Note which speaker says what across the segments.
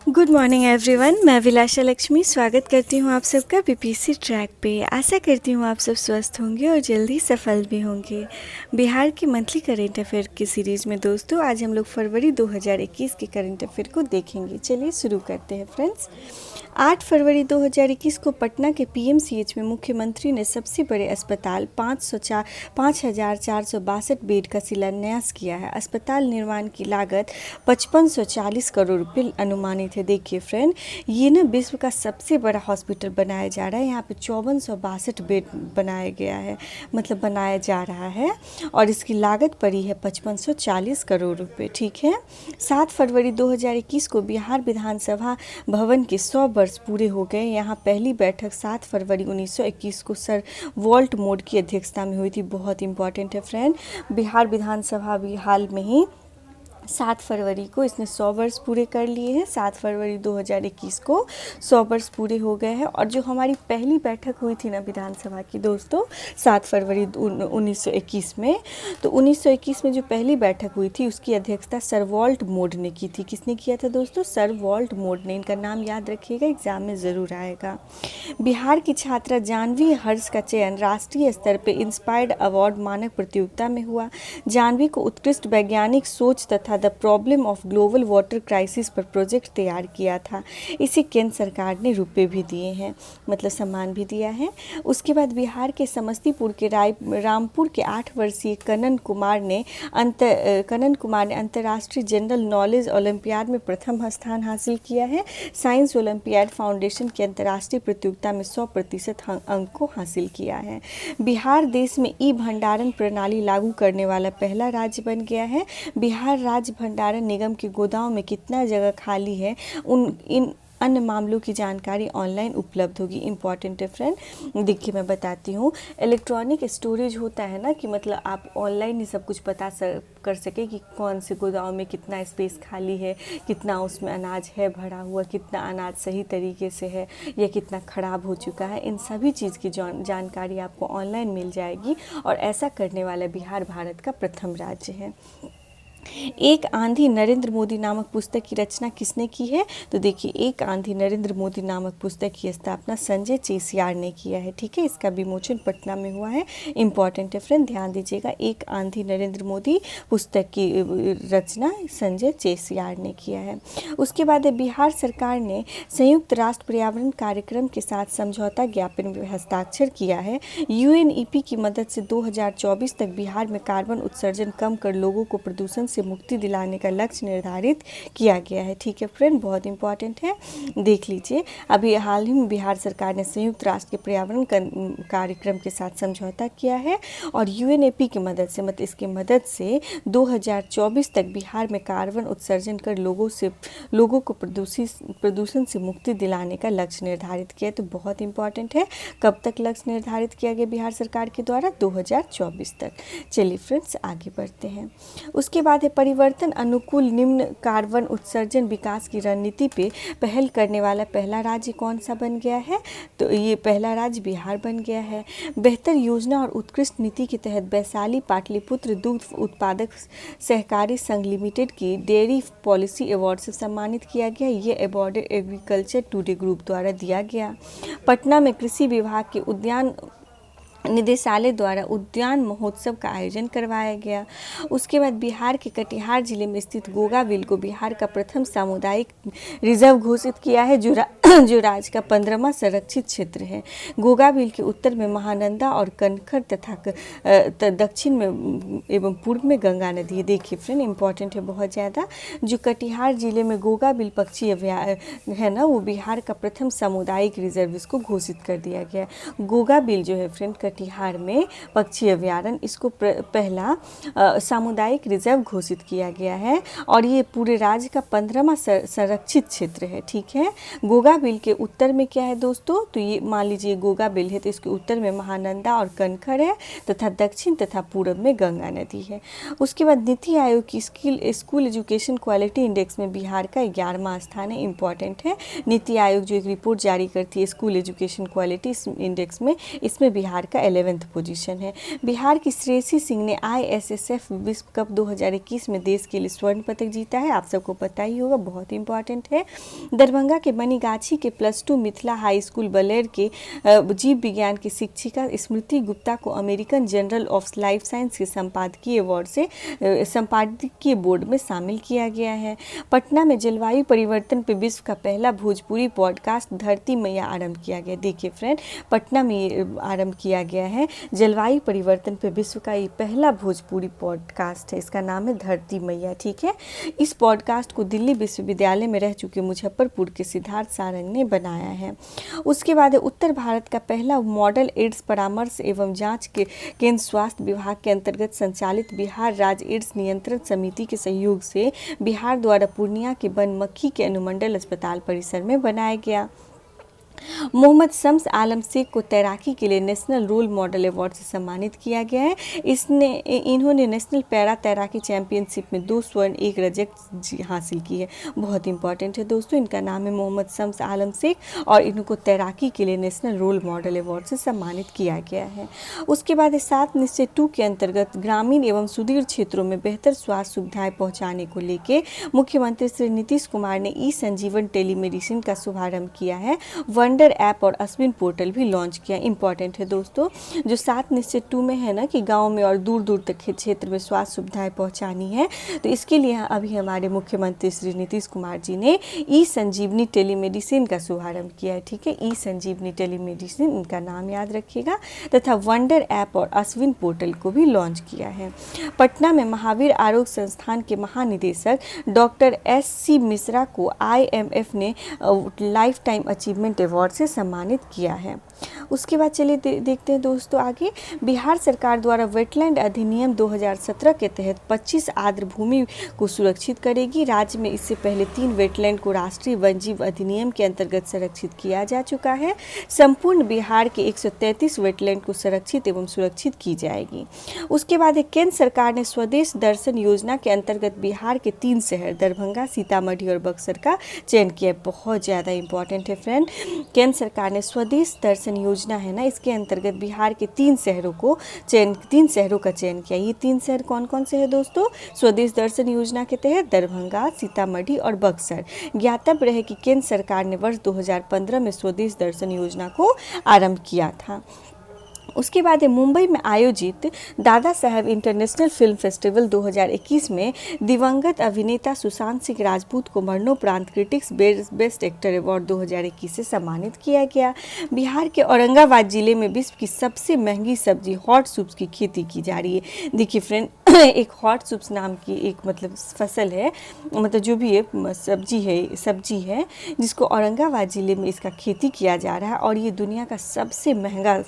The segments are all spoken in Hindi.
Speaker 1: Good morning everyone. मैं विलाशा लक्ष्मी स्वागत करती हूँ आप सबका बीपीएससी ट्रैक पे। आशा करती हूँ आप सब स्वस्थ होंगे और जल्दी सफल भी होंगे। बिहार की मंथली करेंट अफेयर की सीरीज़ में दोस्तों आज हम लोग फरवरी 2021 के करेंट अफेयर को देखेंगे। चलिए शुरू करते हैं फ्रेंड्स। 8 फरवरी 2021 को पटना के पीएमसीएच में मुख्यमंत्री ने सबसे बड़े अस्पताल 5,462 बेड का शिलान्यास किया है। अस्पताल निर्माण की लागत 5540 करोड़ रुपये अनुमानित है। देखिए फ्रेंड, ये ना विश्व का सबसे बड़ा हॉस्पिटल बनाया जा रहा है। यहाँ पे 5462 बेड बनाया गया है, मतलब बनाया जा रहा है, और इसकी लागत पड़ी है 5540 करोड़ रुपये। ठीक है। 7 फरवरी 2021 को बिहार विधानसभा भवन के 100 वर्ष पूरे हो गए। यहाँ पहली बैठक 7 फरवरी 1921 को सर वॉल्ट मोड की अध्यक्षता में हुई थी। बहुत इंपॉर्टेंट है फ्रेंड। बिहार विधानसभा भी हाल में ही 7 फरवरी को इसने 100 वर्ष पूरे कर लिए हैं। 7 फरवरी 2021 को 100 वर्ष पूरे हो गए हैं। और जो हमारी पहली बैठक हुई थी ना विधानसभा की दोस्तों 7 फरवरी 1921 में, तो 1921 में जो पहली बैठक हुई थी उसकी अध्यक्षता सर वॉल्ट मोड ने की थी। किसने किया था दोस्तों? सर वॉल्ट मोड ने। इनका नाम याद रखिएगा, एग्जाम में ज़रूर आएगा। बिहार की छात्रा जानवी हर्ष का चयन राष्ट्रीय स्तर पर इंस्पायर्ड अवार्ड मानक प्रतियोगिता में हुआ। जानवी को उत्कृष्ट वैज्ञानिक सोच तथा the problem of global water crisis पर प्रोजेक्ट तैयार किया था। इसे केंद्र सरकार ने रुपए भी दिए हैं, मतलब सम्मान भी दिया है। उसके बाद बिहार के समस्तीपुर के रामपुर के 8 वर्षीय कनन कुमार ने अंतर्राष्ट्रीय जनरल नॉलेज ओलंपियाड में प्रथम स्थान हासिल किया है। साइंस ओलंपियाड फाउंडेशन की अंतर्राष्ट्रीय प्रतियोगिता में 100% अंक को हासिल किया है। बिहार देश में ई भंडारण प्रणाली लागू करने वाला पहला राज्य बन गया है। बिहार राज्य भंडारण निगम के गोदाम में कितना जगह खाली है, इन अन्य मामलों की जानकारी ऑनलाइन उपलब्ध होगी। इंपॉर्टेंट है फ्रेंड। देखिए मैं बताती हूँ, इलेक्ट्रॉनिक स्टोरेज होता है ना कि मतलब आप ऑनलाइन ही सब कुछ पता कर सके कि कौन से गोदाम में कितना स्पेस खाली है, कितना उसमें अनाज है भरा हुआ, कितना अनाज सही तरीके से है या कितना ख़राब हो चुका है। इन सभी चीज़ की जानकारी आपको ऑनलाइन मिल जाएगी, और ऐसा करने वाला बिहार भारत का प्रथम राज्य है। एक आंधी नरेंद्र मोदी नामक पुस्तक की रचना किसने की है? तो देखिए, एक आंधी नरेंद्र मोदी नामक पुस्तक की स्थापना संजय चेसियार ने किया है। ठीक है, इसका विमोचन पटना में हुआ है। इंपॉर्टेंट है फ्रेंड, ध्यान दीजिएगा। एक आंधी नरेंद्र मोदी पुस्तक की रचना संजय चेसियार ने किया है। उसके बाद बिहार सरकार ने संयुक्त राष्ट्र पर्यावरण कार्यक्रम के साथ समझौता ज्ञापन में हस्ताक्षर किया है। यूएनईपी की मदद से 2024 तक बिहार में कार्बन उत्सर्जन कम कर लोगों को प्रदूषण से मुक्ति दिलाने का लक्ष्य निर्धारित किया गया है। ठीक है फ्रेंड, बहुत इंपॉर्टेंट है, देख लीजिए। अभी हाल ही में बिहार सरकार ने संयुक्त राष्ट्र के पर्यावरण कार्यक्रम के साथ समझौता किया है, और यूएनईपी की मदद से, मतलब इसकी मदद से 2024 तक बिहार में कार्बन उत्सर्जन कर लोगों को प्रदूषण से मुक्ति दिलाने का लक्ष्य निर्धारित किया है। तो बहुत इंपॉर्टेंट है। कब तक लक्ष्य निर्धारित किया गया बिहार सरकार के द्वारा? 2024 तक। चलिए फ्रेंड्स, आगे बढ़ते हैं। उसके बाद है परिवर्तन अनुकूल निम्न कार्बन उत्सर्जन विकास की रणनीति पे पहल करने वाला पहला राज्य कौन सा बन गया है? तो ये पहला राज्य बिहार बन गया है। बेहतर योजना और उत्कृष्ट नीति के तहत वैशाली पाटलिपुत्र दुग्ध उत्पादक सहकारी संघ लिमिटेड की डेयरी पॉलिसी अवार्ड से सम्मानित किया गया। ये अवार्ड एग्रीकल्चर टुडे ग्रुप द्वारा दिया गया। पटना में कृषि विभाग के उद्यान निदेशालय द्वारा उद्यान महोत्सव का आयोजन करवाया गया। उसके बाद बिहार के कटिहार जिले में स्थित गोगाबिल को बिहार का प्रथम सामुदायिक रिजर्व घोषित किया है, जो राज्य का 15वां संरक्षित क्षेत्र है। गोगाबिल के उत्तर में महानंदा और कनखर तथा दक्षिण में एवं पूर्व में गंगा नदी है। देखिए फ्रेंड, इंपॉर्टेंट है बहुत ज़्यादा। जो कटिहार जिले में गोगाबिल पक्षी अभयारण्य है ना, वो बिहार का प्रथम सामुदायिक रिजर्व इसको घोषित कर दिया गया। गोगाबिल जो है फ्रेंड कटिहार में पक्षी अभयारण्य, इसको पहला सामुदायिक रिजर्व घोषित किया गया है, और ये पूरे राज्य का 15वां संरक्षित क्षेत्र है। ठीक है। गोगाबिल के उत्तर में क्या है दोस्तों? तो ये मान लीजिए गोगाबिल है, तो इसके उत्तर में महानंदा और कनखर है, तथा दक्षिण तथा पूर्व में गंगा नदी है। उसके बाद नीति आयोग की स्कूल एजुकेशन क्वालिटी इंडेक्स में बिहार का 11वां स्थान है। इंपॉर्टेंट है। नीति आयोग जो एक रिपोर्ट जारी करती है स्कूल एजुकेशन क्वालिटी इंडेक्स में, इसमें बिहार का इसका 11th पोजीशन है। बिहार की श्रेयसी सिंह ने ISSF विश्व कप 2021 में देश के लिए स्वर्ण पदक जीता है, आप सबको पता ही होगा, बहुत इंपॉर्टेंट है। दरभंगा के बनीगाछी के +2 मिथिला हाई स्कूल बलेर के जीव विज्ञान की शिक्षिका स्मृति गुप्ता को American journal of life science के संपादकीय अवार्ड से संपादकीय बोर्ड में शामिल किया गया है। पटना में जलवायु परिवर्तन पर विश्व का पहला भोजपुरी पॉडकास्ट धरती मैया आरंभ किया गया। देखिए फ्रेंड, पटना में आरंभ किया गया है जलवायु परिवर्तन पर विश्व का ये पहला भोजपुरी पॉडकास्ट है, इसका नाम है धरती मैया। ठीक है, इस पॉडकास्ट को दिल्ली विश्वविद्यालय में रह चुके मुजफ्फरपुर के सिद्धार्थ सारंग ने बनाया है। उसके बाद उत्तर भारत का पहला मॉडल एड्स परामर्श एवं जांच के केंद्र स्वास्थ्य विभाग के अंतर्गत संचालित बिहार राज्य एड्स नियंत्रण समिति के सहयोग से बिहार द्वारा पूर्णिया के बनमक्खी के अनुमंडल अस्पताल परिसर में बनाया गया। मोहम्मद शम्स आलम शेख को तैराकी के लिए नेशनल रोल मॉडल अवार्ड से सम्मानित किया गया है। इन्होंने नेशनल पैरा तैराकी चैंपियनशिप में 2 स्वर्ण 1 रजत हासिल की है, बहुत इंपॉर्टेंट है दोस्तों। इनका नाम है मोहम्मद शम्स आलम शेख और इनको तैराकी के लिए नेशनल रोल मॉडल अवार्ड से सम्मानित किया गया है। उसके बाद 7 निश्चय 2 के अंतर्गत ग्रामीण एवं सुदूर क्षेत्रों में बेहतर स्वास्थ्य सुविधाएं पहुँचाने को लेकर मुख्यमंत्री श्री नीतीश कुमार ने ई संजीवन टेलीमेडिसिन का शुभारंभ किया है। वंडर ऐप और अश्विन पोर्टल भी लॉन्च किया। इंपॉर्टेंट है दोस्तों, जो 7 निश्चय 2 में है ना कि गांव में और दूर दूर तक के क्षेत्र में स्वास्थ्य सुविधाएं पहुंचानी है, तो इसके लिए अभी हमारे मुख्यमंत्री श्री नीतीश कुमार जी ने ई संजीवनी टेलीमेडिसिन का शुभारंभ किया है। ठीक है, ई संजीवनी टेलीमेडिसिन, इनका नाम याद रखिएगा, तथा वंडर ऐप और अश्विन पोर्टल को भी लॉन्च किया है। पटना में महावीर आरोग्य संस्थान के महानिदेशक डॉक्टर SC मिश्रा को IMF ने लाइफ टाइम अचीवमेंट अवार्ड से सम्मानित किया है। उसके बाद चलिए देखते हैं दोस्तों आगे। बिहार सरकार द्वारा वेटलैंड अधिनियम 2017 के तहत 25 आर्द्र भूमि को सुरक्षित करेगी। राज्य में इससे पहले 3 वेटलैंड को राष्ट्रीय वन्यजीव अधिनियम के अंतर्गत संरक्षित किया जा चुका है। संपूर्ण बिहार के 133 वेटलैंड को संरक्षित एवं सुरक्षित की जाएगी। उसके बाद केंद्र सरकार ने स्वदेश दर्शन योजना के अंतर्गत बिहार के 3 शहर दरभंगा, सीतामढ़ी और बक्सर का चयन किया। बहुत ज़्यादा इंपॉर्टेंट है फ्रेंड, केंद्र सरकार ने स्वदेश दर्शन योजना है ना, इसके अंतर्गत बिहार के 3 शहरों का चयन किया। ये 3 शहर कौन कौन से हैं दोस्तों? स्वदेश दर्शन योजना के तहत दरभंगा, सीतामढ़ी और बक्सर। ज्ञातव्य रहे कि केंद्र सरकार ने वर्ष 2015 में स्वदेश दर्शन योजना को आरंभ किया था। उसके बाद मुंबई में आयोजित Dada Saheb international film festival 2021 में दिवंगत अभिनेता सुशांत सिंह राजपूत को मरणोपरांत क्रिटिक्स बेस्ट एक्टर अवार्ड 2021 से सम्मानित किया गया। बिहार के औरंगाबाद जिले में विश्व की सबसे महंगी सब्जी हॉट सूप्स की खेती की जा रही है। देखिए फ्रेंड, एक हॉट सूप्स नाम की एक मतलब फसल है, मतलब जो भी है सब्जी है जिसको औरंगाबाद ज़िले में इसका खेती किया जा रहा है और ये दुनिया का सबसे महंगा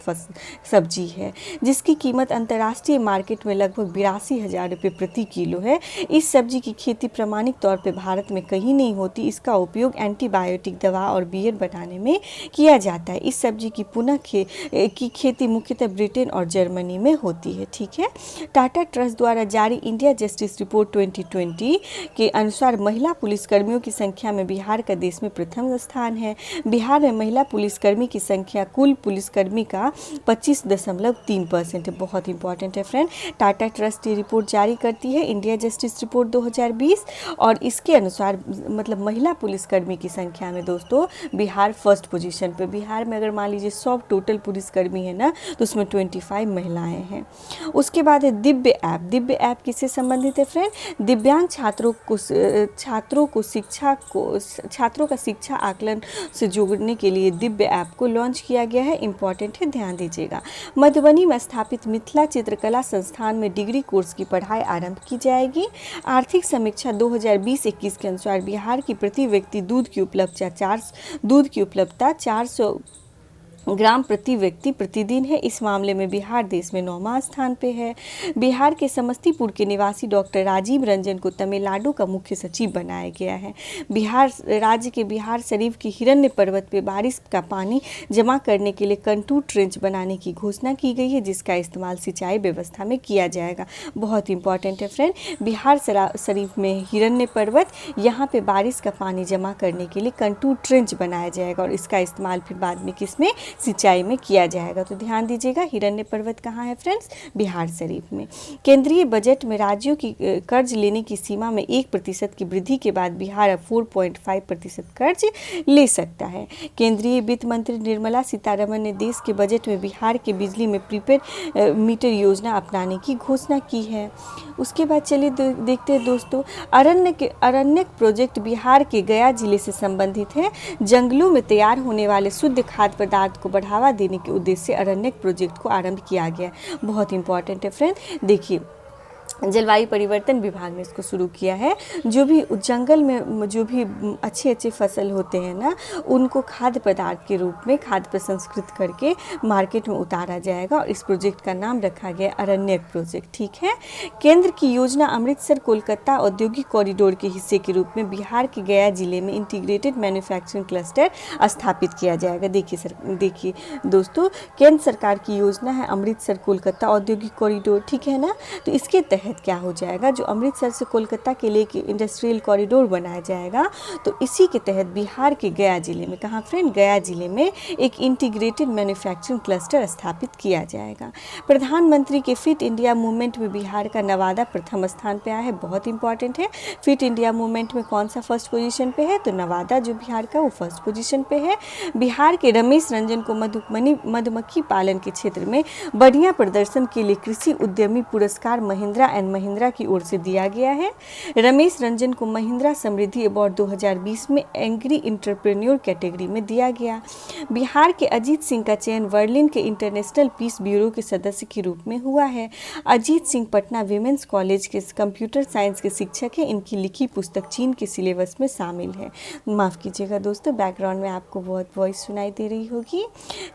Speaker 1: सब्जी है, जिसकी कीमत अंतर्राष्ट्रीय मार्केट में लगभग 82,000 रुपये प्रति किलो है। इस सब्जी की खेती प्रमाणिक तौर पे भारत में कहीं नहीं होती। इसका उपयोग एंटीबायोटिक दवा और बियर बनाने में किया जाता है। इस सब्जी की खेती मुख्यतः ब्रिटेन और जर्मनी में होती है। ठीक है, टाटा ट्रस्ट द्वारा जारी इंडिया जस्टिस रिपोर्ट 2020 के अनुसार महिला पुलिसकर्मियों की संख्या में बिहार का देश में प्रथम स्थान है। बिहार में महिला पुलिसकर्मी की संख्या कुल पुलिसकर्मी का 25.3% है। बहुत इंपॉर्टेंट है फ्रेंड। टाटा ट्रस्ट ये रिपोर्ट जारी करती है इंडिया जस्टिस रिपोर्ट 2020 और इसके अनुसार मतलब महिला पुलिसकर्मी की संख्या में दोस्तों बिहार फर्स्ट पोजीशन पे। बिहार में अगर मान लीजिए 100 टोटल पुलिसकर्मी है ना, तो उसमें 25 महिलाएं हैं। उसके बाद है दिव्य ऐप। दिव्य ऐप किससे संबंधित है फ्रेंड? दिव्यांग छात्रों का शिक्षा आकलन से जोड़ने के लिए दिव्य ऐप को लॉन्च किया गया है। इंपॉर्टेंट है, ध्यान दीजिएगा। मधुबनी में स्थापित मिथिला चित्रकला संस्थान में डिग्री कोर्स की पढ़ाई आरंभ की जाएगी। आर्थिक समीक्षा 2020-21 के अनुसार बिहार की प्रति व्यक्ति दूध की उपलब्धता 400 ग्राम प्रति व्यक्ति प्रतिदिन है। इस मामले में बिहार देश में 9वां स्थान पे है। बिहार के समस्तीपुर के निवासी डॉक्टर राजीव रंजन को तमिलनाडु का मुख्य सचिव बनाया गया है। राज्य के बिहार शरीफ के हिरण्य पर्वत पे बारिश का पानी जमा करने के लिए कंटूर ट्रेंच बनाने की घोषणा की गई है, जिसका इस्तेमाल सिंचाई व्यवस्था में किया जाएगा। बहुत इंपॉर्टेंट है फ्रेंड, बिहार शरीफ में हिरण्य पर्वत, यहाँ पे बारिश का पानी जमा करने के लिए कंटूर ट्रेंच बनाया जाएगा और इसका इस्तेमाल फिर बाद में किसमें? सिंचाई में किया जाएगा। तो ध्यान दीजिएगा, हिरण्य पर्वत कहाँ है फ्रेंड्स? बिहार शरीफ में। केंद्रीय बजट में राज्यों की कर्ज लेने की सीमा में 1% की वृद्धि के बाद बिहार अब 4.5% कर्ज ले सकता है। केंद्रीय वित्त मंत्री निर्मला सीतारमण ने देश के बजट में बिहार के बिजली में प्रीपेड मीटर योजना अपनाने की घोषणा की है। उसके बाद चलिए देखते हैं दोस्तों, अरण्यक प्रोजेक्ट बिहार के गया जिले से संबंधित है। जंगलों में तैयार होने वाले शुद्ध खाद्य पदार्थ को बढ़ावा देने के उद्देश्य से अरण्यक प्रोजेक्ट को आरंभ किया गया। बहुत इंपॉर्टेंट है फ्रेंड। देखिए, जलवायु परिवर्तन विभाग ने इसको शुरू किया है। जो भी जंगल में जो भी अच्छे फसल होते हैं ना, उनको खाद्य पदार्थ के रूप में खाद्य प्रसंस्कृत करके मार्केट में उतारा जाएगा और इस प्रोजेक्ट का नाम रखा गया अरण्यक प्रोजेक्ट। ठीक है। केंद्र की योजना अमृतसर कोलकाता औद्योगिक कॉरिडोर के हिस्से के रूप में बिहार के गया जिले में इंटीग्रेटेड मैन्युफैक्चरिंग क्लस्टर स्थापित किया जाएगा। देखिए दोस्तों, केंद्र सरकार की योजना है अमृतसर कोलकाता औद्योगिक कॉरिडोर, ठीक है ना। तो इसके तहत क्या हो जाएगा, जो अमृतसर से कोलकाता के लिए इंडस्ट्रियल कॉरिडोर बनाया जाएगा, तो इसी के तहत बिहार के गया जिले में, कहाँ फ्रेंड? गया जिले में एक इंटीग्रेटेड मैन्युफैक्चरिंग क्लस्टर स्थापित किया जाएगा। प्रधानमंत्री के फिट इंडिया मूवमेंट में बिहार का नवादा प्रथम स्थान पे आया है। बहुत इंपॉर्टेंट है। फिट इंडिया मूवमेंट में कौन सा फर्स्ट पोजीशन पे है? तो नवादा जो बिहार का, वो फर्स्ट पोजीशन पे है। बिहार के रमेश रंजन को मधुमक्खी पालन के क्षेत्र में बढ़िया प्रदर्शन के लिए कृषि उद्यमी पुरस्कार महिंद्रा एंड महिंद्रा की ओर से दिया गया है। रमेश रंजन को महिंद्रा समृद्धि अवार्ड 2020 में एंग्री इंटरप्रेन्योर कैटेगरी में दिया गया। बिहार के अजीत सिंह का चयन बर्लिन के इंटरनेशनल पीस ब्यूरो के सदस्य के रूप में हुआ है। अजीत सिंह पटना विमेंस कॉलेज के कंप्यूटर साइंस के शिक्षक हैं। इनकी लिखी पुस्तक चीन के सिलेबस में शामिल है। माफ़ कीजिएगा दोस्तों, बैकग्राउंड में आपको बहुत वॉइस सुनाई दे रही होगी।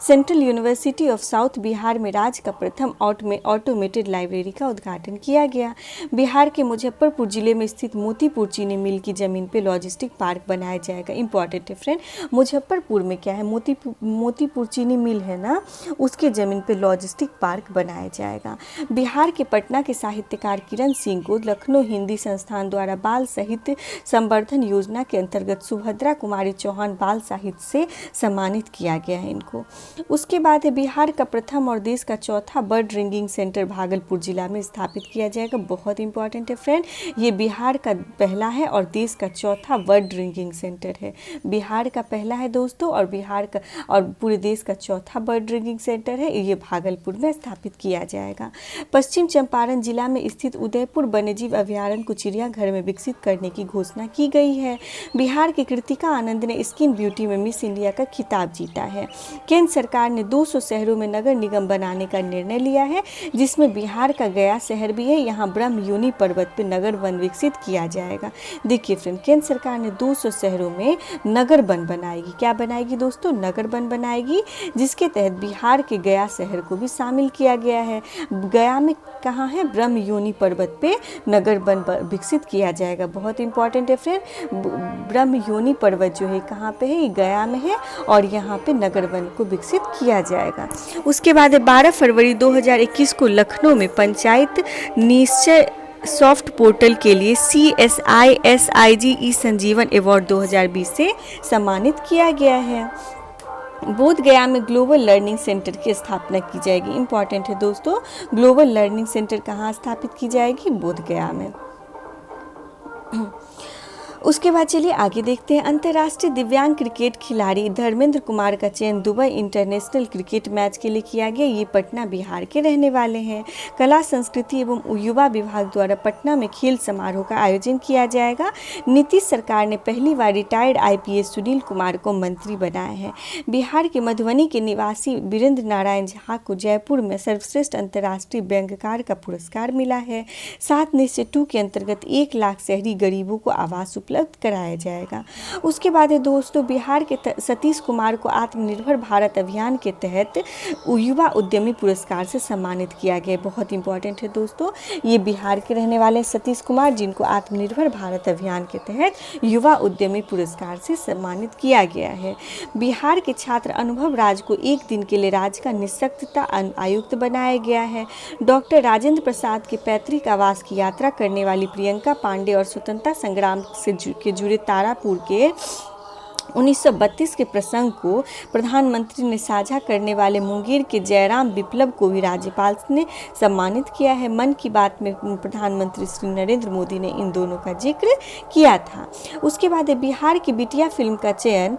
Speaker 1: Central university of south Bihar में राज्य का प्रथम ऑटोमेटेड लाइब्रेरी का उद्घाटन किया गया। बिहार के मुजफ्फरपुर जिले में स्थित मोतीपुर चीनी मिल की जमीन पे लॉजिस्टिक पार्क बनाया जाएगा। इंपॉर्टेंट है फ्रेंड, मुजफ्फरपुर में क्या है, मोतीपुर चीनी मिल है ना, उसके जमीन पे लॉजिस्टिक पार्क बनाया जाएगा। बिहार के पटना के साहित्यकार किरण सिंह को लखनऊ हिंदी संस्थान द्वारा बाल साहित्य संवर्धन योजना के अंतर्गत सुभद्रा कुमारी चौहान बाल साहित्य से सम्मानित किया गया है इनको। उसके बाद है बिहार का प्रथम और देश का चौथा बर्ड रिंगिंग सेंटर भागलपुर जिला में स्थापित किया जाएगा। बहुत इंपॉर्टेंट है फ्रेंड, ये बिहार का पहला है और देश का चौथा बर्ड रिंगिंग सेंटर है। बिहार का पहला है दोस्तों और बिहार का और पूरे देश का चौथा बर्ड रिंगिंग सेंटर है, ये भागलपुर में स्थापित किया जाएगा। पश्चिम चंपारण जिला में स्थित उदयपुर वन्यजीव अभयारण्य को चिड़ियाघर में विकसित करने की घोषणा की गई है। बिहार की कृतिका आनंद ने स्किन ब्यूटी में मिस इंडिया का खिताब जीता है। केंद्र सरकार ने 200 शहरों में नगर निगम बनाने का निर्णय लिया है, जिसमें बिहार का गया शहर भी है। यहाँ ब्रह्म योनि पर्वत पर नगर वन विकसित किया जाएगा। देखिए फ्रेंड, केंद्र सरकार ने 200 शहरों में नगर वन बनाएगी। क्या बनाएगी दोस्तों? नगर वन बनाएगी, जिसके तहत बिहार के गया शहर को भी शामिल किया गया है। गया में कहाँ है? ब्रह्म योनि पर्वत पे नगर वन विकसित किया जाएगा। बहुत इंपॉर्टेंट है फ्रेंड, ब्रह्म योनि पर्वत जो है कहाँ पे है? ये गया में है और यहाँ पे नगर वन को विकसित किया जाएगा। उसके बाद 12 फरवरी 2021 को लखनऊ में पंचायत निश्चय सॉफ्ट पोर्टल के लिए CSISIG ई संजीवन अवार्ड 2020 से सम्मानित किया गया है। बोध गया में ग्लोबल लर्निंग सेंटर की स्थापना की जाएगी। इंपॉर्टेंट है दोस्तों, ग्लोबल लर्निंग सेंटर कहाँ स्थापित की जाएगी? बोध गया में। उसके बाद चलिए आगे देखते हैं। अंतर्राष्ट्रीय दिव्यांग क्रिकेट खिलाड़ी धर्मेंद्र कुमार का चयन दुबई इंटरनेशनल क्रिकेट मैच के लिए किया गया। ये पटना बिहार के रहने वाले हैं। कला संस्कृति एवं युवा विभाग द्वारा पटना में खेल समारोह का आयोजन किया जाएगा। नीतीश सरकार ने पहली बार रिटायर्ड IPS सुनील कुमार को मंत्री बनाया है। बिहार के मधुबनी के निवासी वीरेंद्र नारायण झा को जयपुर में सर्वश्रेष्ठ अंतर्राष्ट्रीय व्यंग्यकार का पुरस्कार मिला है। 7 निश्चय 2 के अंतर्गत 1 लाख शहरी गरीबों को आवास उपलब्ध कराया जाएगा। उसके बाद है दोस्तों, बिहार के सतीश कुमार को आत्मनिर्भर भारत अभियान के तहत युवा उद्यमी पुरस्कार से सम्मानित किया गया। बहुत इंपॉर्टेंट है दोस्तों, ये बिहार के रहने वाले सतीश कुमार, जिनको आत्मनिर्भर भारत अभियान के तहत युवा उद्यमी पुरस्कार से सम्मानित किया गया है। बिहार के छात्र अनुभव राज को 1 दिन के लिए राज्य का निःशक्तता आयुक्त बनाया गया है। डॉक्टर राजेंद्र प्रसाद के पैतृक आवास की यात्रा करने वाली प्रियंका पांडे और स्वतंत्रता संग्राम से जुड़े तारापुर के 1932 के प्रसंग को प्रधानमंत्री ने साझा करने वाले मुंगेर के जयराम विप्लव को भी राज्यपाल ने सम्मानित किया है। मन की बात में प्रधानमंत्री श्री नरेंद्र मोदी ने इन दोनों का जिक्र किया था। उसके बाद बिहार की बिटिया फिल्म का चयन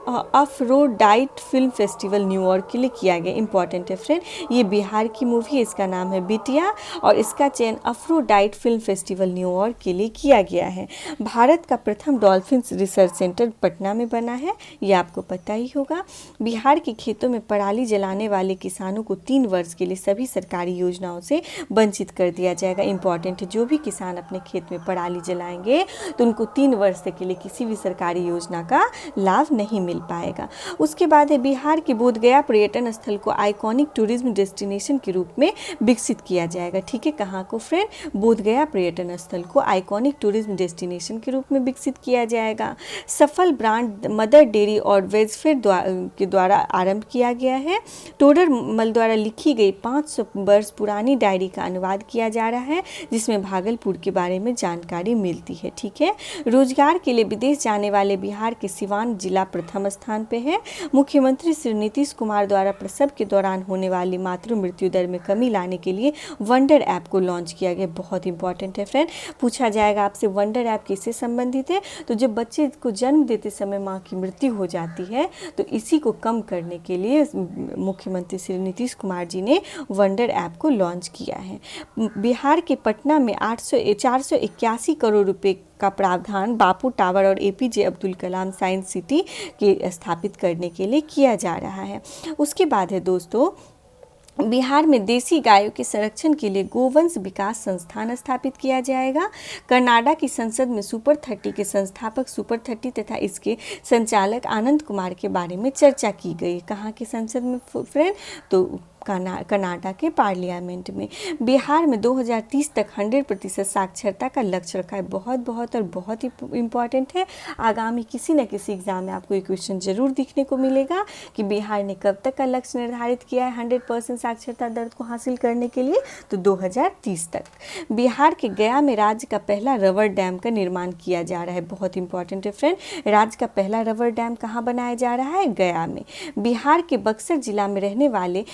Speaker 1: अफ्रोडाइट फिल्म फेस्टिवल न्यूयॉर्क के लिए किया गया। इंपॉर्टेंट है फ्रेंड, ये बिहार की मूवी है, इसका नाम है बिटिया और इसका चयन अफ्रोडाइट फिल्म फेस्टिवल न्यूयॉर्क के लिए किया गया है। भारत का प्रथम डॉल्फिन रिसर्च सेंटर पटना में बना है, ये आपको पता ही होगा। बिहार के खेतों में पराली जलाने वाले किसानों को 3 वर्ष के लिए सभी सरकारी योजनाओं से वंचित कर दिया जाएगा। इंपॉर्टेंट है, जो भी किसान अपने खेत में पराली जलाएंगे तो उनको 3 वर्ष के लिए किसी भी सरकारी योजना का लाभ नहीं मिल पाएगा। उसके बाद है बिहार के बोधगया पर्यटन स्थल को आइकॉनिक टूरिज्म डेस्टिनेशन के रूप में विकसित किया जाएगा। ठीक है, कहाँ को फ्रेंड? बोधगया पर्यटन स्थल को आइकॉनिक टूरिज्म डेस्टिनेशन के रूप में विकसित किया जाएगा। सफल ब्रांड मदर डेयरी और वेजफेयर के द्वारा आरंभ किया गया है। टोडर मल द्वारा लिखी गई 500 वर्ष पुरानी डायरी का अनुवाद किया जा रहा है, जिसमें भागलपुर के बारे में जानकारी मिलती है। ठीक है, रोजगार के लिए विदेश जाने वाले बिहार के सिवान जिला प्रथम स्थान पे है। मुख्यमंत्री श्री नीतीश कुमार द्वारा प्रसव के दौरान होने वाली मातृ मृत्यु दर में कमी लाने के लिए वंडर ऐप को लॉन्च किया गया। बहुत इंपॉर्टेंट है फ्रेंड, पूछा जाएगा आपसे वंडर ऐप किससे संबंधित है? तो जब बच्चे को जन्म देते समय माँ की मृत्यु हो जाती है तो इसी को कम करने के लिए मुख्यमंत्री श्री नीतीश कुमार जी ने वंडर ऐप को लॉन्च किया है। बिहार के पटना में 481 करोड़ रुपए का प्रावधान बापू टावर और APJ Abdul Kalam science city के स्थापित करने के लिए किया जा रहा है। उसके बाद है दोस्तों, बिहार में देसी गायों के संरक्षण के लिए गोवंश विकास संस्थान स्थापित किया जाएगा। कनाडा की संसद में सुपर 30 के संस्थापक सुपर 30 तथा इसके संचालक आनंद कुमार के बारे में चर्चा की गई। कहाँ की संसद में फ्रेंड? तो कनाडा के पार्लियामेंट में। बिहार में 2030 तक 100% साक्षरता का लक्ष्य रखा है। बहुत और बहुत ही इम्पॉर्टेंट है। आगामी किसी न किसी एग्जाम में आपको ये क्वेश्चन जरूर दिखने को मिलेगा कि बिहार ने कब तक का लक्ष्य निर्धारित किया है 100% साक्षरता दर को हासिल करने के लिए? तो 2030 तक। बिहार के गया में राज्य का पहला रबर डैम का निर्माण किया जा रहा है। बहुत इंपॉर्टेंट है फ्रेंड, राज्य का पहला रबर डैम कहाँ बनाया जा रहा है? गया में। बिहार के बक्सर जिला में रहने वाले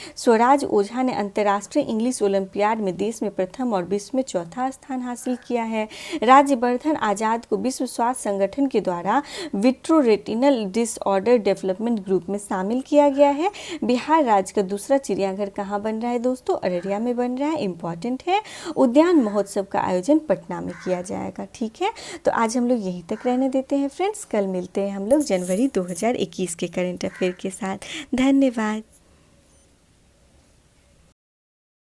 Speaker 1: राज ओझा ने अंतर्राष्ट्रीय इंग्लिश ओलंपियाड में देश में प्रथम और विश्व में चौथा स्थान हासिल किया है। राज्यवर्धन आजाद को विश्व स्वास्थ्य संगठन के द्वारा विट्रोरेटिनल डिसऑर्डर डेवलपमेंट ग्रुप में शामिल किया गया है। बिहार राज्य का दूसरा चिड़ियाघर कहाँ बन रहा है दोस्तों? अररिया में बन रहा है। इंपॉर्टेंट है। उद्यान महोत्सव का आयोजन पटना में किया जाएगा। ठीक है, तो आज हम लोग यहीं तक रहने देते हैं फ्रेंड्स। कल मिलते हैं हम लोग जनवरी 2021 के करंट अफेयर के साथ। धन्यवाद।